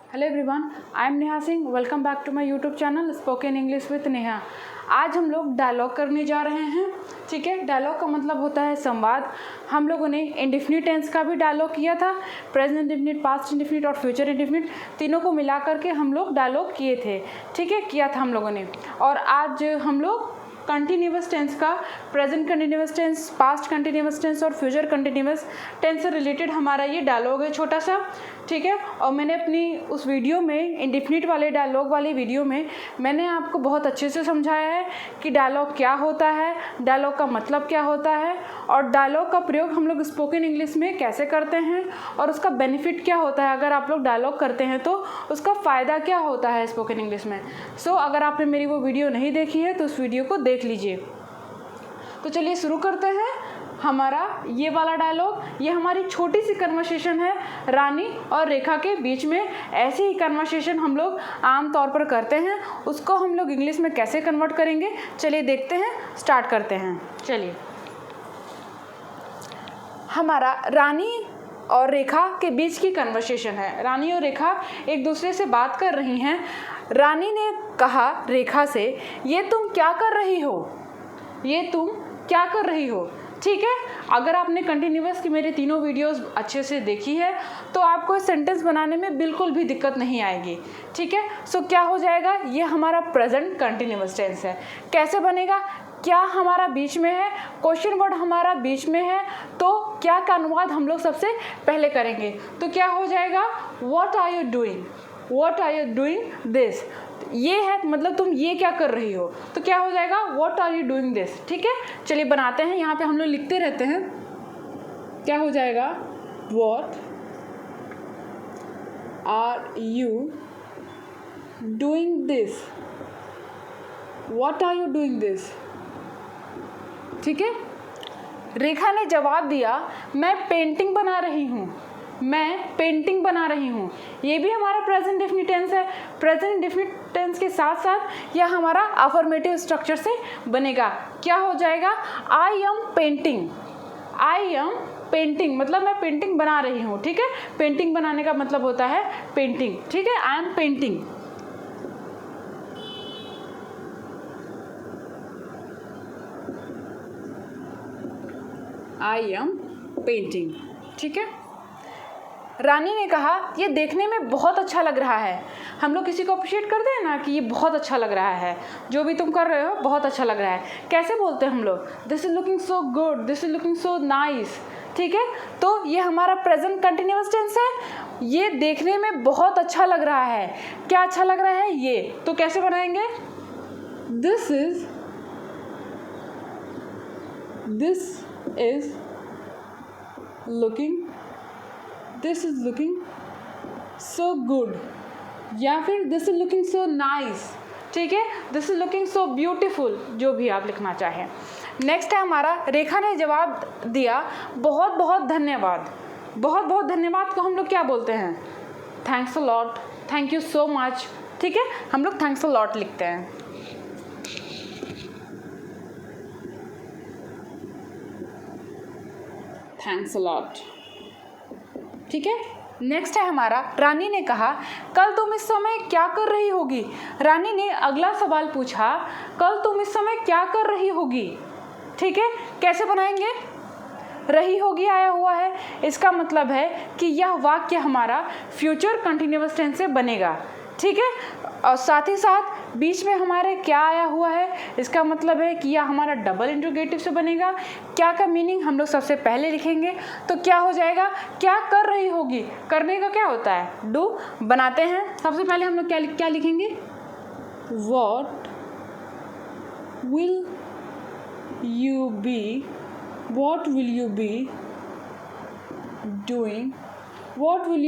Hello everyone, I am Neha Singh. Welcome back to my YouTube channel spoken English with Neha. आज हम लोग dialogue करने जा रहे हैं। ठीक है, डायलॉग का मतलब होता है संवाद। हम लोगों ने इंडेफिनिट टेंस का भी डायलॉग किया था, प्रेजेंट इंडेफिनिट, पास्ट इंडेफिनिट और फ्यूचर इंडेफिनिट, तीनों को मिला करके हम लोग डायलॉग किए थे। ठीक है, किया था हम लोगों ने। और आज हम लोग कंटिन्यूअस टेंस का, present continuous tense, past continuous tense और फ्यूचर कंटिन्यूअस टेंस से रिलेटेड हमारा ये डायलॉग है छोटा सा। ठीक है, और मैंने अपनी उस वीडियो में, इंडेफिनिट वाले डायलॉग वाली वीडियो में, मैंने आपको बहुत अच्छे से समझाया है कि डायलॉग क्या होता है, डायलॉग का मतलब क्या होता है और डायलॉग का प्रयोग हम लोग स्पोकन इंग्लिश में कैसे करते हैं और उसका बेनिफिट क्या होता है। अगर आप लोग डायलॉग करते हैं तो उसका फ़ायदा क्या होता है स्पोकन इंग्लिश में। सो अगर आपने मेरी वो वीडियो नहीं देखी है तो उस वीडियो को देख लीजिए। तो चलिए शुरू करते हैं हमारा ये वाला डायलॉग। ये हमारी छोटी सी कन्वर्सेशन है रानी और रेखा के बीच में। ऐसी ही कन्वर्सेशन हम लोग आम तौर पर करते हैं, उसको हम लोग इंग्लिश में कैसे कन्वर्ट करेंगे, चलिए देखते हैं, स्टार्ट करते हैं। चलिए, हमारा रानी और रेखा के बीच की कन्वर्सेशन है। रानी और रेखा एक दूसरे से बात कर रही हैं। रानी ने कहा रेखा से, ये तुम क्या कर रही हो, ये तुम क्या कर रही हो। ठीक है, अगर आपने कंटिन्यूअस की मेरे तीनों वीडियोस अच्छे से देखी है तो आपको इस सेंटेंस बनाने में बिल्कुल भी दिक्कत नहीं आएगी। ठीक है, सो क्या हो जाएगा, ये हमारा प्रेजेंट कंटिन्यूअस टेंस है। कैसे बनेगा, क्या हमारा बीच में है, क्वेश्चन वर्ड हमारा बीच में है, तो क्या का अनुवाद हम लोग सबसे पहले करेंगे। तो क्या हो जाएगा, what are you doing, what are you doing this. ये है मतलब तुम ये क्या कर रही हो, तो क्या हो जाएगा, what are you doing this. ठीक है, चलिए बनाते हैं। यहाँ पे हम लोग लिखते रहते हैं, क्या हो जाएगा, what are you doing this, what are you doing this. ठीक है, रेखा ने जवाब दिया, मैं पेंटिंग बना रही हूँ, मैं पेंटिंग बना रही हूँ। ये भी हमारा प्रेजेंट इंडेफिनिट टेंस है। प्रेजेंट इंडेफिनिट टेंस के साथ साथ यह हमारा अफर्मेटिव स्ट्रक्चर से बनेगा। क्या हो जाएगा, I am painting, I am painting मतलब मैं पेंटिंग बना रही हूँ। ठीक है, पेंटिंग बनाने का मतलब होता है पेंटिंग। ठीक है, I am painting. I am painting. ठीक है, रानी ने कहा, ये देखने में बहुत अच्छा लग रहा है। हम लोग किसी को अप्रिशिएट करते हैं ना कि ये बहुत अच्छा लग रहा है, जो भी तुम कर रहे हो बहुत अच्छा लग रहा है। कैसे बोलते हैं हम लोग, this is looking so good, this is looking so nice. ठीक है, तो ये हमारा प्रेजेंट कंटिन्यूअस टेंस है। ये देखने में बहुत अच्छा लग रहा है, क्या अच्छा लग रहा है ये, तो कैसे बनाएंगे, this is looking, this is looking so good, या फिर this is looking so nice. ठीक है, this is looking so beautiful, जो भी आप लिखना चाहें। नेक्स्ट है हमारा, रेखा ने जवाब दिया, बहुत बहुत धन्यवाद। बहुत बहुत धन्यवाद को हम लोग क्या बोलते हैं, thanks a lot, thank you so much. ठीक है, हम लोग थैंक्स अ लॉट लिखते हैं। Thanks a lot. ठीक है, नेक्स्ट है हमारा, रानी ने कहा, कल तुम इस समय क्या कर रही होगी। रानी ने अगला सवाल पूछा, कल तुम इस समय क्या कर रही होगी। ठीक है, कैसे बनाएंगे, रही होगी आया हुआ है, इसका मतलब है कि यह वाक्य हमारा फ्यूचर कंटिन्यूअस टेंस से बनेगा। ठीक है, और साथ ही साथ बीच में हमारे क्या आया हुआ है, इसका मतलब है कि यह हमारा डबल इंट्रोगेटिव से बनेगा। क्या का मीनिंग हम लोग सबसे पहले लिखेंगे, तो क्या हो जाएगा, क्या कर रही होगी, करने का क्या होता है, डू। बनाते हैं, सबसे पहले हम लोग क्या लिखेंगे, what will you be, what will you be doing, what will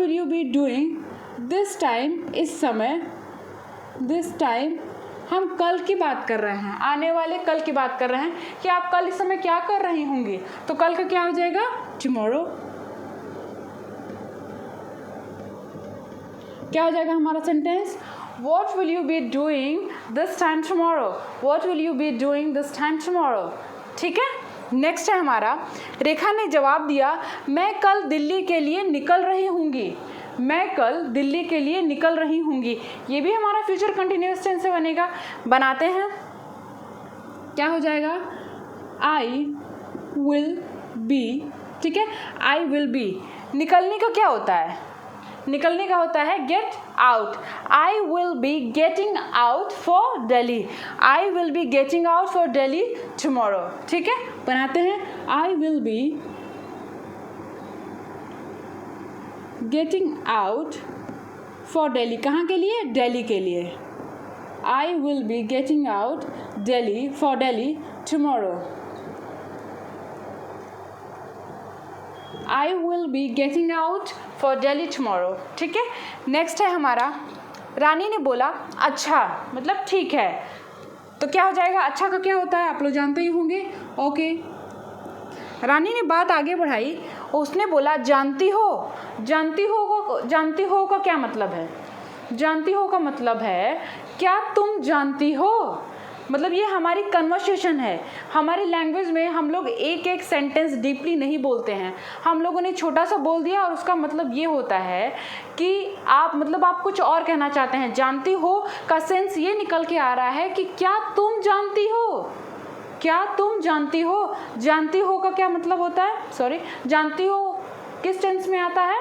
you be doing this time, इस समय, दिस टाइम। हम कल की बात कर रहे हैं, आने वाले कल की बात कर रहे हैं कि आप कल इस समय क्या कर रही होंगी, तो कल का क्या हो जाएगा, टुमारो। क्या हो जाएगा हमारा sentence, what will you be doing this time tomorrow, what will you be doing this time tomorrow. ठीक है, नेक्स्ट है हमारा, रेखा ने जवाब दिया, मैं कल दिल्ली के लिए निकल रही हूँगी, मैं कल दिल्ली के लिए निकल रही हूँगी। ये भी हमारा फ्यूचर कंटिन्यूअस टेंस से बनेगा। बनाते हैं, क्या हो जाएगा, आई विल बी, ठीक है, आई विल बी। निकलने का क्या होता है, निकलने का होता है get out. I will be getting out for Delhi, I will be getting out for Delhi tomorrow, ठीक है। बनाते हैं, I will be getting out for Delhi, कहाँ के लिए, दिल्ली के लिए। I will be getting out Delhi for Delhi tomorrow, I will be getting out for Delhi tomorrow, ठीक है। नेक्स्ट है हमारा, रानी ने बोला अच्छा, मतलब ठीक है। तो क्या हो जाएगा, अच्छा का क्या होता है आप लोग जानते ही होंगे, ओके। रानी ने बात आगे बढ़ाई, उसने बोला जानती हो, जानती हो का क्या मतलब है, जानती हो का मतलब है क्या तुम जानती हो, मतलब ये हमारी कन्वर्सेशन है। हमारी लैंग्वेज में हम लोग एक एक सेंटेंस डीपली नहीं बोलते हैं, हम लोगों ने छोटा सा बोल दिया और उसका मतलब ये होता है कि आप मतलब आप कुछ और कहना चाहते हैं। जानती हो का सेंस ये निकल के आ रहा है कि क्या तुम जानती हो, क्या तुम जानती हो। जानती हो का क्या मतलब होता है, सॉरी, जानती हो किस टेंस में आता है,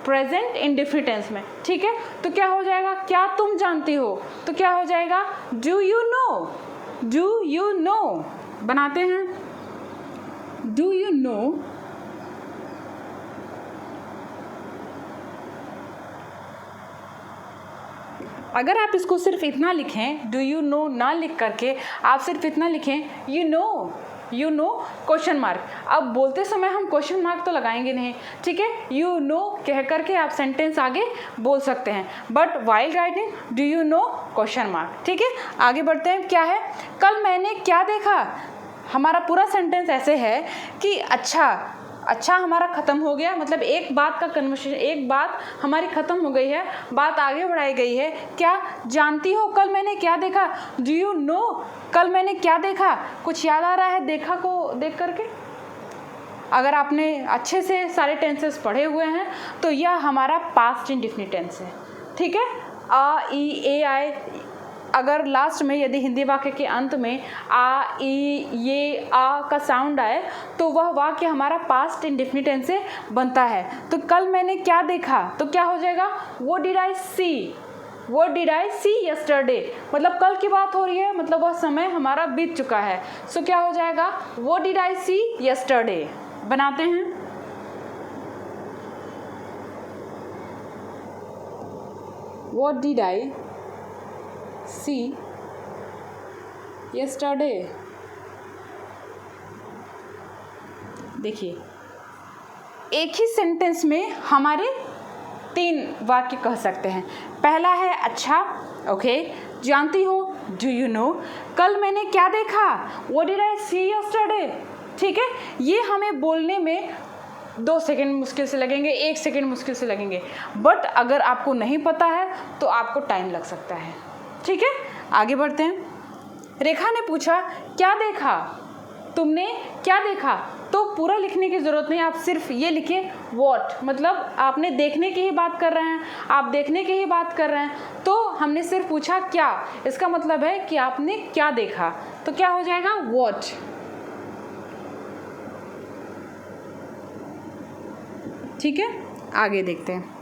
प्रेजेंट इंडेफिनिट टेंस में, ठीक है। तो क्या हो जाएगा, क्या तुम जानती हो, तो क्या हो जाएगा, do you know, do you know. बनाते हैं, डू यू नो, अगर आप इसको सिर्फ इतना लिखें, डू यू नो ना लिख करके आप सिर्फ इतना लिखें, you know, you know question mark. अब बोलते समय हम क्वेश्चन मार्क तो लगाएंगे नहीं, ठीक है। यू नो कह करके आप सेंटेंस आगे बोल सकते हैं, but while writing do you know question mark, ठीक है। आगे बढ़ते हैं, क्या है, कल मैंने क्या देखा। हमारा पूरा सेंटेंस ऐसे है कि अच्छा हमारा ख़त्म हो गया, मतलब एक बात का कन्वर्सेशन, एक बात हमारी ख़त्म हो गई है, बात आगे बढ़ाई गई है। क्या जानती हो कल मैंने क्या देखा, डू यू नो कल मैंने क्या देखा। कुछ याद आ रहा है देखा को देख करके, अगर आपने अच्छे से सारे टेंसेस पढ़े हुए हैं तो यह हमारा पास्ट इंडेफिनिट टेंस है, ठीक है। आ ई ए आई, अगर लास्ट में यदि हिंदी वाक्य के अंत में आ ई ये आ का साउंड आए तो वह वाक्य हमारा पास्ट इंडेफिनिट टेंस से बनता है। तो कल मैंने क्या देखा, तो क्या हो जाएगा, what did I see, what did I see yesterday, मतलब कल की बात हो रही है, मतलब वह समय हमारा बीत चुका है। सो क्या हो जाएगा, what did I see yesterday. बनाते हैं, what did I see yesterday. देखिए, एक ही सेंटेंस में हमारे 3 वाक्य कह सकते हैं। पहला है अच्छा, ओके, जानती हो, डू यू नो, कल मैंने क्या देखा, what did I see yesterday, ठीक है। ये हमें बोलने में 2 सेकेंड मुश्किल से लगेंगे, 1 सेकेंड मुश्किल से लगेंगे, बट अगर आपको नहीं पता है तो आपको टाइम लग सकता है, ठीक है। आगे बढ़ते हैं, रेखा ने पूछा क्या देखा, तुमने क्या देखा। तो पूरा लिखने की ज़रूरत नहीं, आप सिर्फ ये लिखिए व्हाट, मतलब आपने देखने की ही बात कर रहे हैं, आप देखने की ही बात कर रहे हैं, तो हमने सिर्फ पूछा क्या, इसका मतलब है कि आपने क्या देखा। तो क्या हो जाएगा, व्हाट। ठीक है, आगे देखते हैं।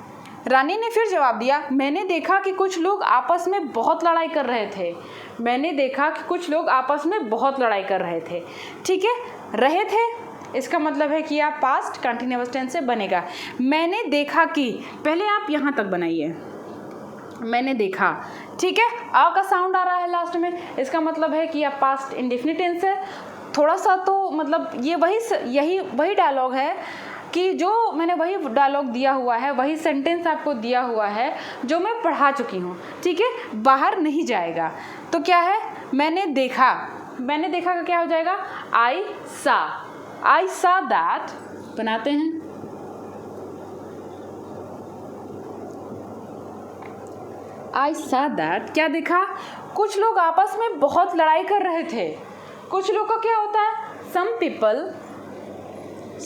रानी ने फिर जवाब दिया, मैंने देखा कि कुछ लोग आपस में बहुत लड़ाई कर रहे थे। मैंने देखा कि कुछ लोग आपस में बहुत लड़ाई कर रहे थे, ठीक है। रहे थे इसका मतलब है कि आप पास्ट कंटिन्यूअस टेंस से बनेगा। मैंने देखा कि, पहले आप यहाँ तक बनाइए, मैंने देखा, ठीक है। आ का साउंड आ रहा है लास्ट में, इसका मतलब है कि आप पास्ट इंडेफिनिट टेंस है। थोड़ा सा तो मतलब ये वही डायलॉग है कि जो मैंने वही डायलॉग दिया हुआ है, वही सेंटेंस आपको दिया हुआ है जो मैं पढ़ा चुकी हूँ, ठीक है, बाहर नहीं जाएगा। तो क्या है, मैंने देखा, मैंने देखा का क्या हो जाएगा, आई सा दैट। बनाते हैं, आई सा दैट, क्या देखा, कुछ लोग आपस में बहुत लड़ाई कर रहे थे। कुछ लोग का क्या होता है,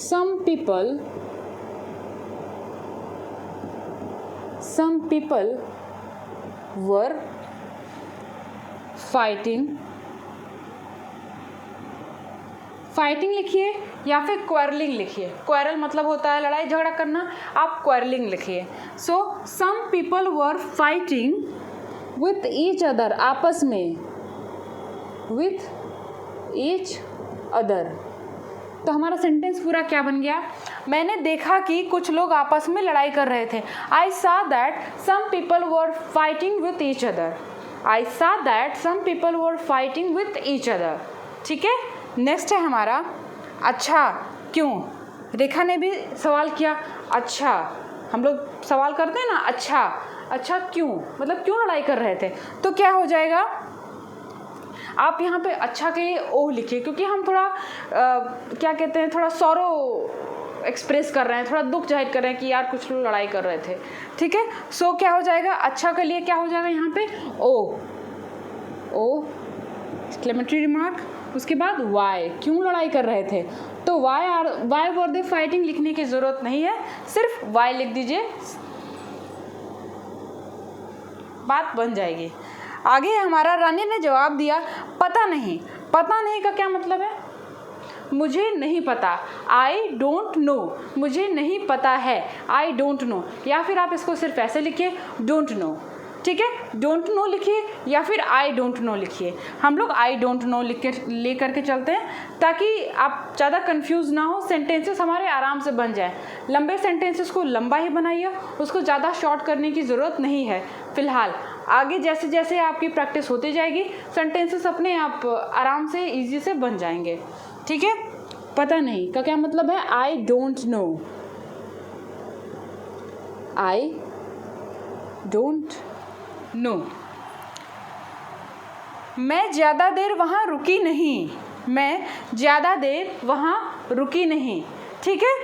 some people some people were fighting, fighting लिखिए या फिर क्वारलिंग लिखिए। क्वारल मतलब होता है लड़ाई झगड़ा करना, आप क्वारलिंग लिखिए। So some people were fighting with each other, आपस में, विथ ईच अदर। तो हमारा सेंटेंस पूरा क्या बन गया? मैंने देखा कि कुछ लोग आपस में लड़ाई कर रहे थे। I saw that some people were fighting with each other. I saw that some people were fighting with each other. ठीक है, नेक्स्ट है हमारा अच्छा क्यों। रेखा ने भी सवाल किया अच्छा, हम लोग सवाल करते हैं ना, अच्छा क्यों, मतलब क्यों लड़ाई कर रहे थे। तो क्या हो जाएगा, आप यहाँ पे अच्छा के लिए ओह लिखिए, क्योंकि हम थोड़ा क्या कहते हैं, थोड़ा सॉरो एक्सप्रेस कर रहे हैं, थोड़ा दुख जाहिर कर रहे हैं कि यार कुछ लोग लड़ाई कर रहे थे। ठीक है, सो क्या हो जाएगा, अच्छा के लिए क्या हो जाएगा यहाँ पे ओ एक्सक्लेमेटरी रिमार्क, उसके बाद वाई, क्यों लड़ाई कर रहे थे। तो वाई वर दे फाइटिंग लिखने की ज़रूरत नहीं है, सिर्फ वाई लिख दीजिए, बात बन जाएगी। आगे हमारा रानी ने जवाब दिया पता नहीं। पता नहीं का क्या मतलब है, मुझे नहीं पता, आई डोंट नो, मुझे नहीं पता है, आई डोंट नो। या फिर आप इसको सिर्फ ऐसे लिखिए डोंट नो। ठीक है, डोंट नो लिखिए या फिर आई डोंट नो लिखिए। हम लोग आई डोंट नो लिख के ले करके चलते हैं ताकि आप ज़्यादा कंफ्यूज ना हो, सेंटेंसेस हमारे आराम से बन जाए। लंबे सेंटेंसेस को लंबा ही बनाइए, उसको ज़्यादा शॉर्ट करने की ज़रूरत नहीं है फ़िलहाल। आगे जैसे जैसे आपकी प्रैक्टिस होती जाएगी सेंटेंसेस अपने आप आराम से ईजी से बन जाएंगे। ठीक है, पता नहीं का क्या मतलब है, I don't know, I don't know. मैं ज़्यादा देर वहाँ रुकी नहीं, मैं ज़्यादा देर वहाँ रुकी नहीं। ठीक है,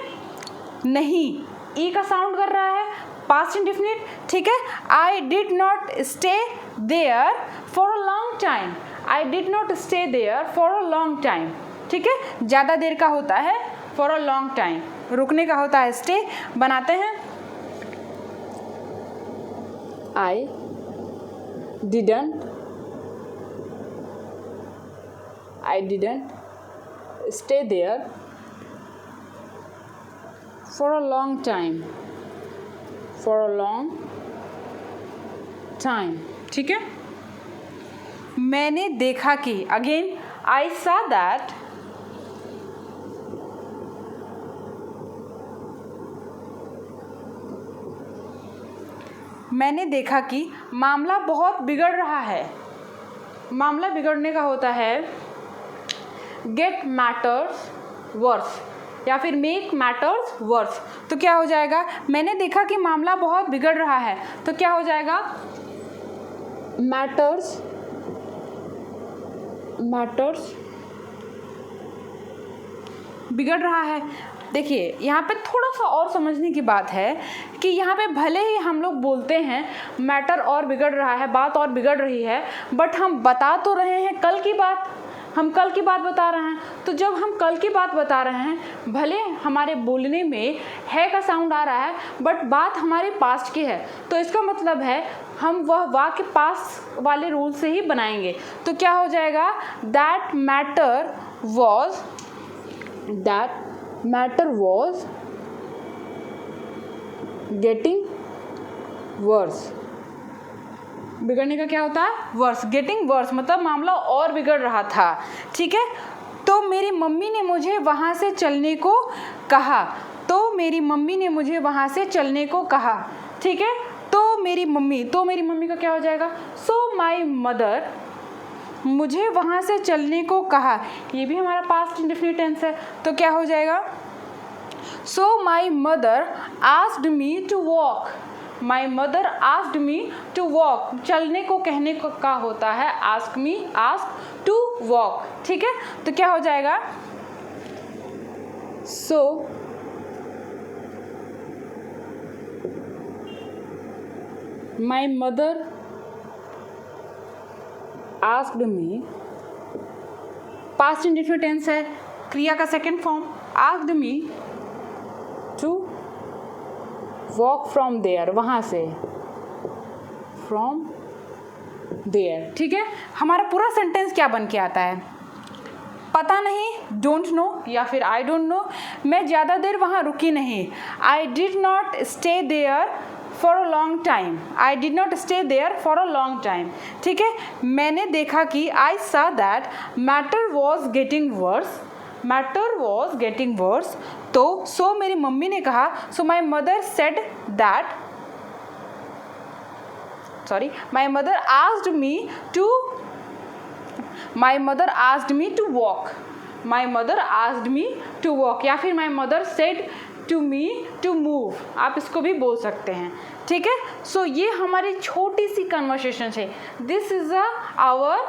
नहीं ई का साउंड कर रहा है, पास्ट इंडेफिनिट। ठीक है, I did not stay there for a long time, I did not stay there for a long time. ठीक है, ज़्यादा देर का होता है फॉर अ लॉन्ग टाइम, रुकने का होता है स्टे। बनाते हैं, आई didn't stay there for a long time, for a long time। ठीक है, मैंने देखा कि, अगेन I saw that मैंने देखा कि मामला बहुत बिगड़ रहा है। मामला बिगड़ने का होता है गेट मैटर्स वर्स या फिर मेक मैटर्स वर्स। तो क्या हो जाएगा, मैंने देखा कि मामला बहुत बिगड़ रहा है, तो क्या हो जाएगा, मैटर्स बिगड़ रहा है। देखिए यहाँ पे थोड़ा सा और समझने की बात है कि यहाँ पे भले ही हम लोग बोलते हैं मैटर और बिगड़ रहा है, बात और बिगड़ रही है, बट हम बता तो रहे हैं कल की बात, हम कल की बात बता रहे हैं। तो जब हम कल की बात बता रहे हैं, भले हमारे बोलने में है का साउंड आ रहा है, बट बात हमारे पास्ट की है, तो इसका मतलब है हम वह वाक्य पास्ट वाले रूल से ही बनाएंगे। तो क्या हो जाएगा, that matter was getting verse. बिगड़ने का क्या होता है, वर्स। गेटिंग वर्स मतलब मामला और बिगड़ रहा था। ठीक है, तो मेरी मम्मी ने मुझे वहाँ से चलने को कहा, तो मेरी मम्मी ने मुझे वहाँ से चलने को कहा। ठीक है, तो मेरी मम्मी का क्या हो जाएगा, सो माई मदर मुझे वहाँ से चलने को कहा। ये भी हमारा पास्ट इंडेफिनिट टेंस है, तो क्या हो जाएगा, so my mother asked me to walk. My mother asked me to walk, चलने को कहने को का होता है आस्क टू वॉक। ठीक है, तो क्या हो जाएगा, so my mother asked me, past indefinite tense है, क्रिया का second form, asked me to walk from there, वहाँ से। From there. ठीक है, हमारा पूरा सेंटेंस क्या बन के आता है? पता नहीं, डोंट नो, या फिर आई डोंट नो, मैं ज़्यादा देर वहाँ रुकी नहीं, I did not stay there for a long time, I did not stay there for a long time. ठीक है, मैंने देखा कि I saw that matter was getting worse, matter was getting worse, तो सो मेरी मम्मी ने कहा, so my mother said that, sorry, my mother asked me to, my mother asked me to walk, my mother asked me to walk, या फिर माई mother said to me to move, आप इसको भी बोल सकते हैं। ठीक है, सो ये हमारी छोटी सी कन्वर्सेशन है, this is our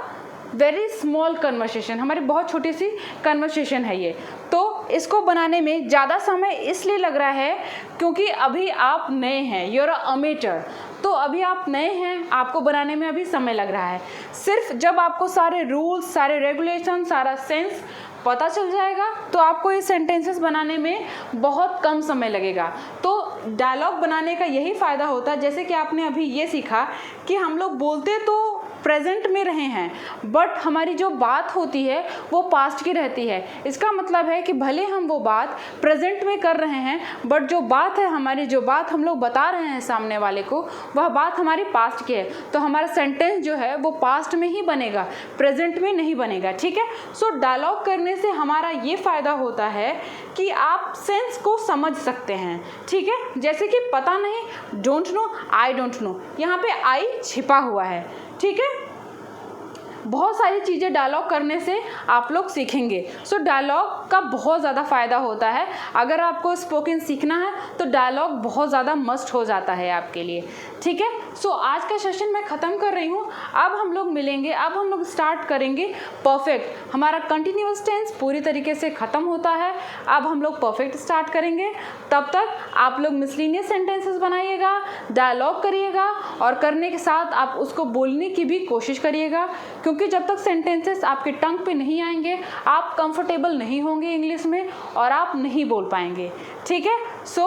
very small conversation, हमारी बहुत छोटी सी कन्वर्सेशन है ये। तो इसको बनाने में ज़्यादा समय इसलिए लग रहा है क्योंकि अभी आप नए हैं, यूर अ अमेटर, तो अभी आप नए हैं, आपको बनाने में अभी समय लग रहा है। सिर्फ जब आपको सारे रूल्स, सारे रेगुलेशन, सारा सेंस पता चल जाएगा तो आपको ये सेंटेंसेस बनाने में बहुत कम समय लगेगा। तो डायलॉग बनाने का यही फ़ायदा होता है, जैसे कि आपने अभी ये सीखा कि हम लोग बोलते तो प्रेजेंट में रहे हैं, बट हमारी जो बात होती है वो पास्ट की रहती है। इसका मतलब है कि भले हम वो बात प्रेजेंट में कर रहे हैं, बट जो बात है हमारी, जो बात हम लोग बता रहे हैं सामने वाले को, वह बात हमारी पास्ट की है, तो हमारा सेंटेंस जो है वो पास्ट में ही बनेगा, प्रेजेंट में नहीं बनेगा। ठीक है, सो डायलॉग करने से हमारा ये फ़ायदा होता है कि आप सेंस को समझ सकते हैं। ठीक है, जैसे कि पता नहीं, don't know, I don't know, यहाँ पे आई छिपा हुआ है। ठीक है, बहुत सारी चीज़ें डायलॉग करने से आप लोग सीखेंगे। सो डायलॉग का बहुत ज़्यादा फ़ायदा होता है। अगर आपको स्पोकन सीखना है तो डायलॉग बहुत ज़्यादा मस्ट हो जाता है आपके लिए। ठीक है, सो आज का सेशन मैं ख़त्म कर रही हूँ। अब हम लोग मिलेंगे, अब हम लोग स्टार्ट करेंगे परफेक्ट। हमारा कंटिन्यूअस टेंस पूरी तरीके से ख़त्म होता है, अब हम लोग परफेक्ट स्टार्ट करेंगे। तब तक आप लोग मिसलिनियस सेंटेंसेस बनाइएगा, डायलॉग करिएगा, और करने के साथ आप उसको बोलने की भी कोशिश करिएगा, क्योंकि जब तक सेंटेंसेस आपके टंग पे नहीं आएंगे आप कंफर्टेबल नहीं होंगे इंग्लिश में और आप नहीं बोल पाएंगे। ठीक है, सो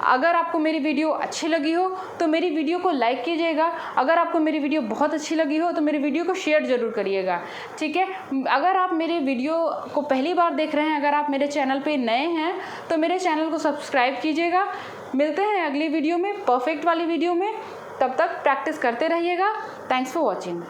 अगर आपको मेरी वीडियो अच्छी लगी हो तो मेरी वीडियो को लाइक कीजिएगा। अगर आपको मेरी वीडियो बहुत अच्छी लगी हो तो मेरी वीडियो को शेयर ज़रूर करिएगा। ठीक है, अगर आप मेरे वीडियो को पहली बार देख रहे हैं, अगर आप मेरे चैनल पे नए हैं तो मेरे चैनल को सब्सक्राइब कीजिएगा। मिलते हैं अगली वीडियो में, परफेक्ट वाली वीडियो में। तब तक प्रैक्टिस करते रहिएगा। Thanks for watching.